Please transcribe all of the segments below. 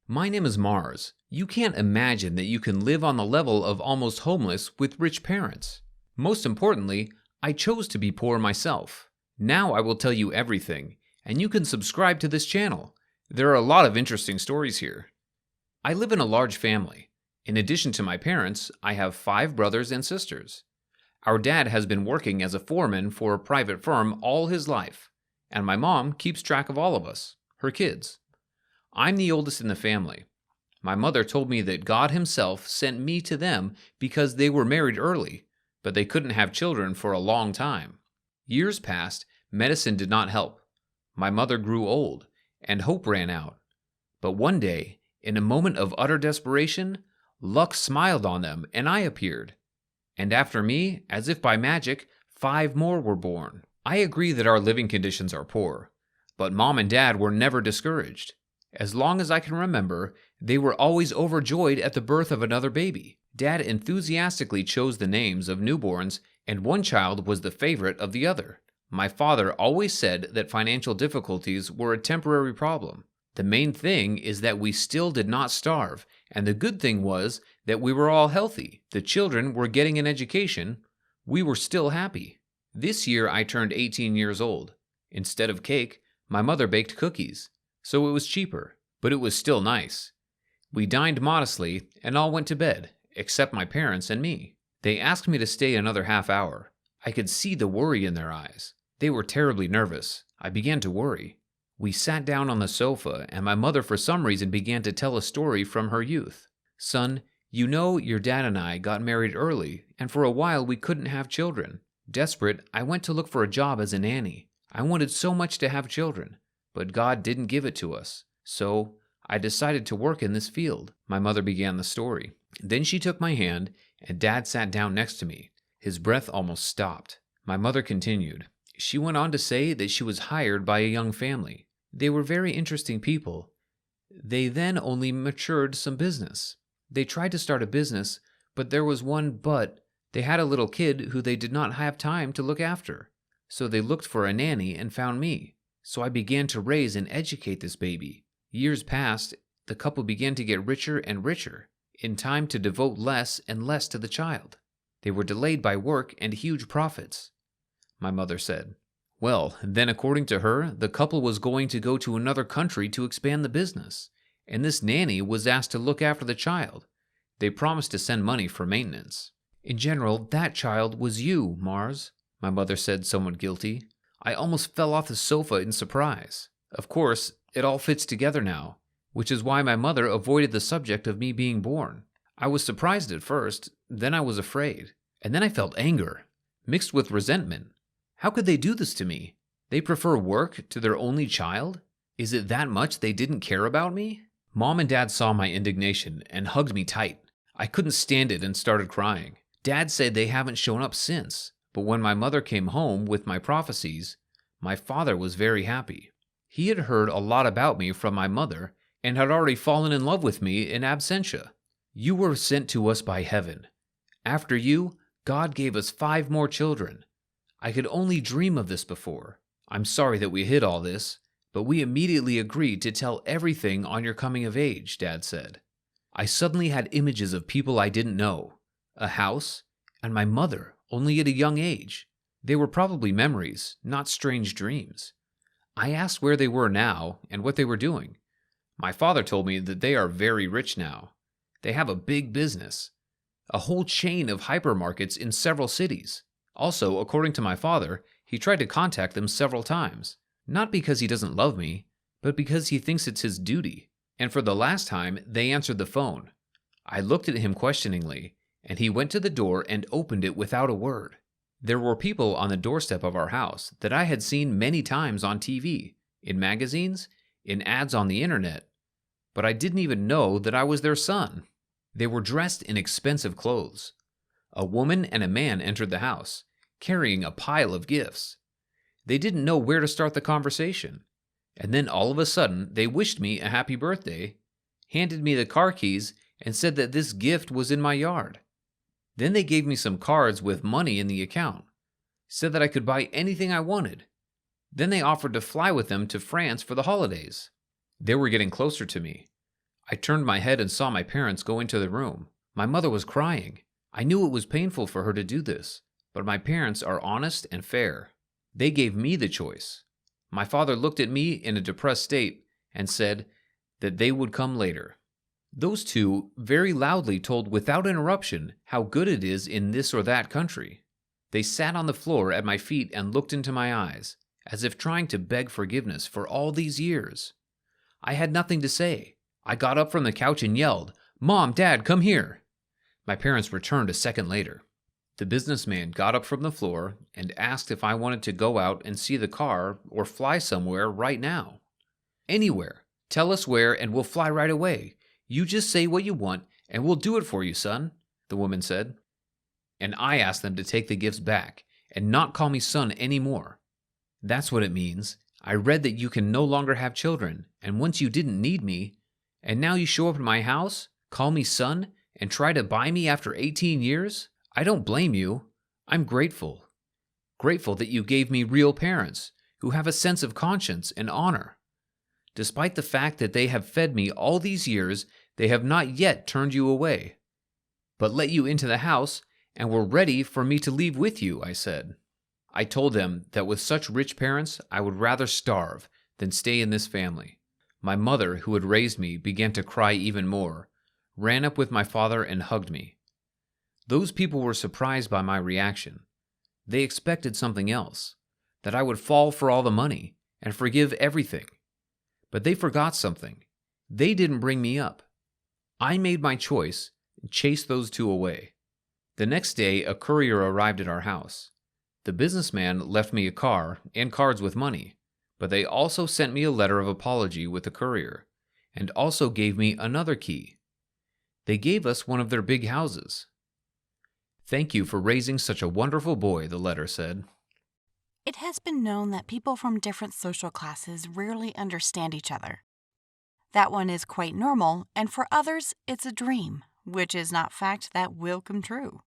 My name is Mars. You can't imagine that you can live on the level of almost homeless with rich parents. Most importantly, I chose to be poor myself. Now I will tell you everything, and you can subscribe to this channel. There are a lot of interesting stories here. I live in a large family. In addition to my parents, I have 5 brothers and sisters. Our dad has been working as a foreman for a private firm all his life, and my mom keeps track of all of us, her kids. I'm the oldest in the family. My mother told me that God Himself sent me to them because they were married early, but they couldn't have children for a long time. Years passed, medicine did not help. My mother grew old, and hope ran out. But one day, in a moment of utter desperation, luck smiled on them and I appeared. And after me, as if by magic, 5 more were born. I agree that our living conditions are poor, but Mom and Dad were never discouraged. As long as I can remember, they were always overjoyed at the birth of another baby. Dad enthusiastically chose the names of newborns, and one child was the favorite of the other. My father always said that financial difficulties were a temporary problem. The main thing is that we still did not starve, and the good thing was that we were all healthy. The children were getting an education. We were still happy. This year I turned 18 years old. Instead of cake, my mother baked cookies. So it was cheaper, but it was still nice. We dined modestly and all went to bed, except my parents and me. They asked me to stay another half hour. I could see the worry in their eyes. They were terribly nervous. I began to worry. We sat down on the sofa, and my mother for some reason began to tell a story from her youth. Son, you know your dad and I got married early, and for a while we couldn't have children. Desperate, I went to look for a job as a nanny. I wanted so much to have children. But God didn't give it to us, so I decided to work in this field. My mother began the story. Then she took my hand, and Dad sat down next to me. His breath almost stopped. My mother continued. She went on to say that she was hired by a young family. They were very interesting people. They then only matured some business. They tried to start a business, but there was one but. They had a little kid who they did not have time to look after. So they looked for a nanny and found me. So I began to raise and educate this baby. Years passed, the couple began to get richer and richer, in time to devote less and less to the child. They were delayed by work and huge profits. My mother said, well, then according to her, the couple was going to go to another country to expand the business, and this nanny was asked to look after the child. They promised to send money for maintenance. In general, that child was you, Mars, my mother said, somewhat guilty. I almost fell off the sofa in surprise. Of course, it all fits together now, which is why my mother avoided the subject of me being born. I was surprised at first, then I was afraid, and then I felt anger, mixed with resentment. How could they do this to me? They prefer work to their only child? Is it that much they didn't care about me? Mom and Dad saw my indignation and hugged me tight. I couldn't stand it and started crying. Dad said they haven't shown up since. But when my mother came home with my prophecies, my father was very happy. He had heard a lot about me from my mother and had already fallen in love with me in absentia. You were sent to us by heaven. After you, God gave us 5 more children. I could only dream of this before. I'm sorry that we hid all this, but we immediately agreed to tell everything on your coming of age, Dad said. I suddenly had images of people I didn't know, a house, and my mother, only at a young age. They were probably memories, not strange dreams. I asked where they were now and what they were doing. My father told me that they are very rich now. They have a big business, a whole chain of hypermarkets in several cities. Also, according to my father, he tried to contact them several times, not because he doesn't love me, but because he thinks it's his duty. And for the last time, they answered the phone. I looked at him questioningly, and he went to the door and opened it without a word. There were people on the doorstep of our house that I had seen many times on TV, in magazines, in ads on the internet, but I didn't even know that I was their son. They were dressed in expensive clothes. A woman and a man entered the house, carrying a pile of gifts. They didn't know where to start the conversation, and then all of a sudden they wished me a happy birthday, handed me the car keys, and said that this gift was in my yard. Then they gave me some cards with money in the account, said that I could buy anything I wanted. Then they offered to fly with them to France for the holidays. They were getting closer to me. I turned my head and saw my parents go into the room. My mother was crying. I knew it was painful for her to do this, but my parents are honest and fair. They gave me the choice. My father looked at me in a depressed state and said that they would come later. Those two very loudly told without interruption how good it is in this or that country. They sat on the floor at my feet and looked into my eyes, as if trying to beg forgiveness for all these years. I had nothing to say. I got up from the couch and yelled, "Mom, Dad, come here!" My parents returned a second later. The businessman got up from the floor and asked if I wanted to go out and see the car or fly somewhere right now. "Anywhere. Tell us where and we'll fly right away. You just say what you want and we'll do it for you, son," the woman said. And I asked them to take the gifts back and not call me son anymore. That's what it means. I read that you can no longer have children, and once you didn't need me, and now you show up at my house, call me son, and try to buy me after 18 years? I don't blame you. I'm grateful. Grateful that you gave me real parents who have a sense of conscience and honor. Despite the fact that they have fed me all these years, they have not yet turned you away, but let you into the house and were ready for me to leave with you, I said. I told them that with such rich parents, I would rather starve than stay in this family. My mother, who had raised me, began to cry even more, ran up with my father and hugged me. Those people were surprised by my reaction. They expected something else, that I would fall for all the money and forgive everything. But they forgot something. They didn't bring me up. I made my choice and chased those two away. The next day, a courier arrived at our house. The businessman left me a car and cards with money, but they also sent me a letter of apology with the courier, and also gave me another key. They gave us one of their big houses. "Thank you for raising such a wonderful boy," the letter said. It has been known that people from different social classes rarely understand each other. That one is quite normal, and for others, it's a dream, which is not fact that will come true.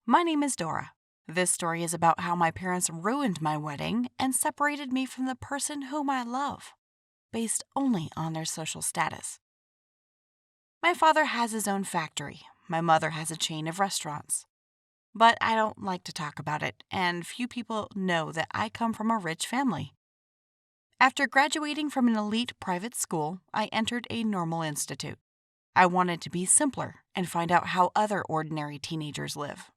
My name is Dora. This story is about how my parents ruined my wedding and separated me from the person whom I love, based only on their social status. My father has his own factory. My mother has a chain of restaurants. But I don't like to talk about it, and few people know that I come from a rich family. After graduating from an elite private school, I entered a normal institute. I wanted to be simpler and find out how other ordinary teenagers live.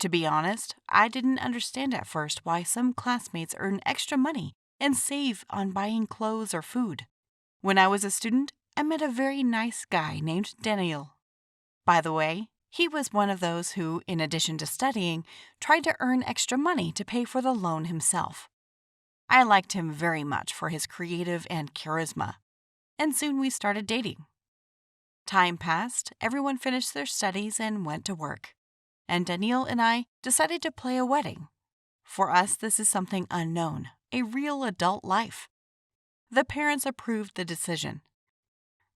To be honest, I didn't understand at first why some classmates earn extra money and save on buying clothes or food. When I was a student, I met a very nice guy named Daniel. By the way, he was one of those who, in addition to studying, tried to earn extra money to pay for the loan himself. I liked him very much for his creative and charisma, and soon we started dating. Time passed, everyone finished their studies and went to work, and Daniel and I decided to play a wedding. For us, this is something unknown, a real adult life. The parents approved the decision.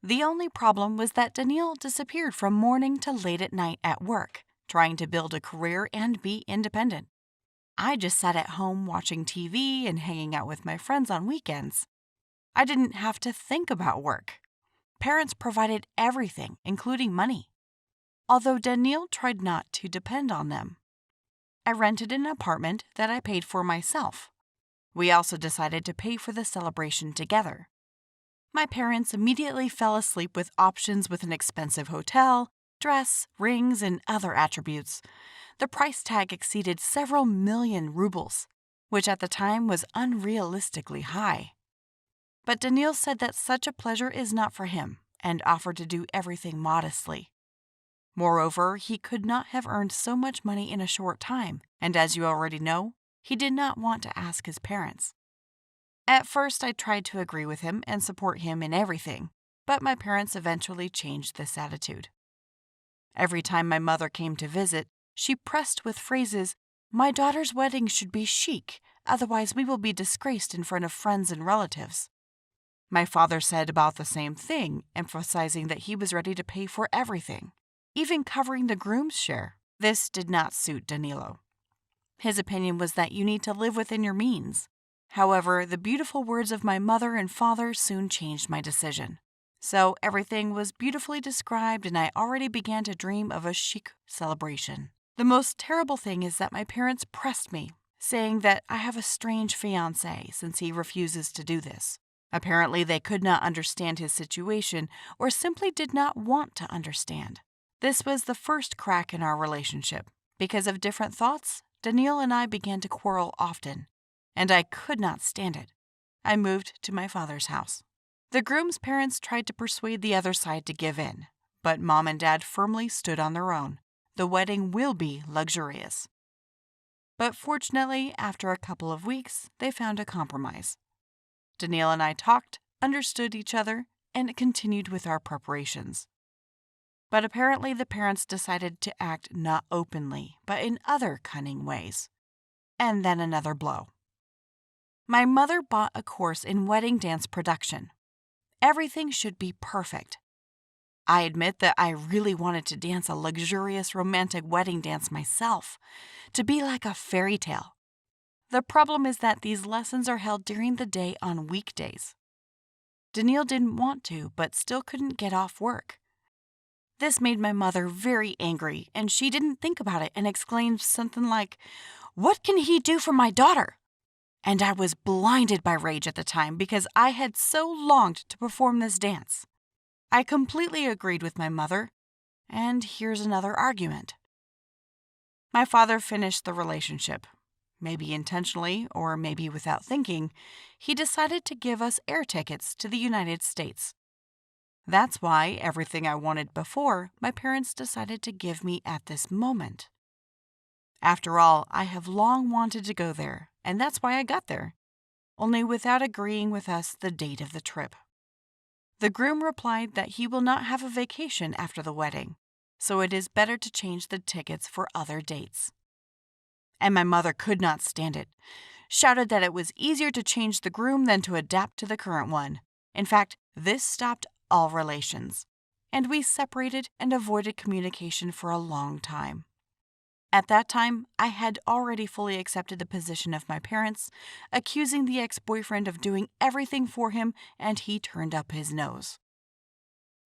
The only problem was that Daniel disappeared from morning to late at night at work, trying to build a career and be independent. I just sat at home watching TV and hanging out with my friends on weekends. I didn't have to think about work. Parents provided everything, including money, although Daniel tried not to depend on them. I rented an apartment that I paid for myself. We also decided to pay for the celebration together. My parents immediately fell asleep with options with an expensive hotel, dress, rings, and other attributes. The price tag exceeded several million rubles, which at the time was unrealistically high. But Daniil said that such a pleasure is not for him and offered to do everything modestly. Moreover, he could not have earned so much money in a short time, and as you already know, he did not want to ask his parents. At first, I tried to agree with him and support him in everything, but my parents eventually changed this attitude. Every time my mother came to visit, she pressed with phrases, "My daughter's wedding should be chic, otherwise we will be disgraced in front of friends and relatives." My father said about the same thing, emphasizing that he was ready to pay for everything, even covering the groom's share. This did not suit Danilo. His opinion was that you need to live within your means. However, the beautiful words of my mother and father soon changed my decision. So everything was beautifully described, and I already began to dream of a chic celebration. The most terrible thing is that my parents pressed me, saying that I have a strange fiancé since he refuses to do this. Apparently, they could not understand his situation or simply did not want to understand. This was the first crack in our relationship. Because of different thoughts, Daniil and I began to quarrel often, and I could not stand it. I moved to my father's house. The groom's parents tried to persuade the other side to give in, but Mom and Dad firmly stood on their own. The wedding will be luxurious. But fortunately, after a couple of weeks, they found a compromise. Daniil and I talked, understood each other, and continued with our preparations. But apparently the parents decided to act not openly, but in other cunning ways. And then another blow. My mother bought a course in wedding dance production. Everything should be perfect. I admit that I really wanted to dance a luxurious romantic wedding dance myself, to be like a fairy tale. The problem is that these lessons are held during the day on weekdays. Daniil didn't want to, but still couldn't get off work. This made my mother very angry, and she didn't think about it and exclaimed something like, "What can he do for my daughter?" And I was blinded by rage at the time because I had so longed to perform this dance. I completely agreed with my mother, and here's another argument. My father finished the relationship. Maybe intentionally or maybe without thinking, he decided to give us air tickets to the United States. That's why everything I wanted before, my parents decided to give me at this moment. After all, I have long wanted to go there, and that's why I got there, only without agreeing with us the date of the trip. The groom replied that he will not have a vacation after the wedding, so it is better to change the tickets for other dates. And my mother could not stand it, shouted that it was easier to change the groom than to adapt to the current one. In fact, this stopped all relations, and we separated and avoided communication for a long time. At that time, I had already fully accepted the position of my parents, accusing the ex-boyfriend of doing everything for him, and he turned up his nose.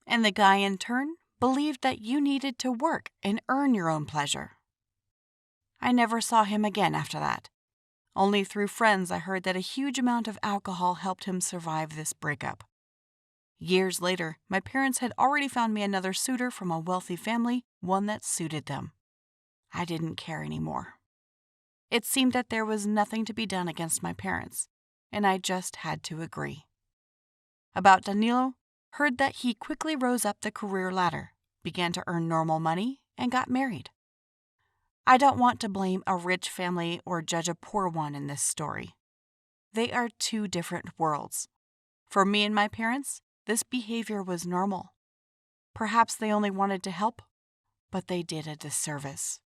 And the guy, in turn, believed that you needed to work and earn your own pleasure. I never saw him again after that. Only through friends I heard that a huge amount of alcohol helped him survive this breakup. Years later, my parents had already found me another suitor from a wealthy family, one that suited them. I didn't care anymore. It seemed that there was nothing to be done against my parents, and I just had to agree. About Danilo, heard that he quickly rose up the career ladder, began to earn normal money, and got married. I don't want to blame a rich family or judge a poor one in this story. They are two different worlds. For me and my parents, this behavior was normal. Perhaps they only wanted to help, but they did a disservice.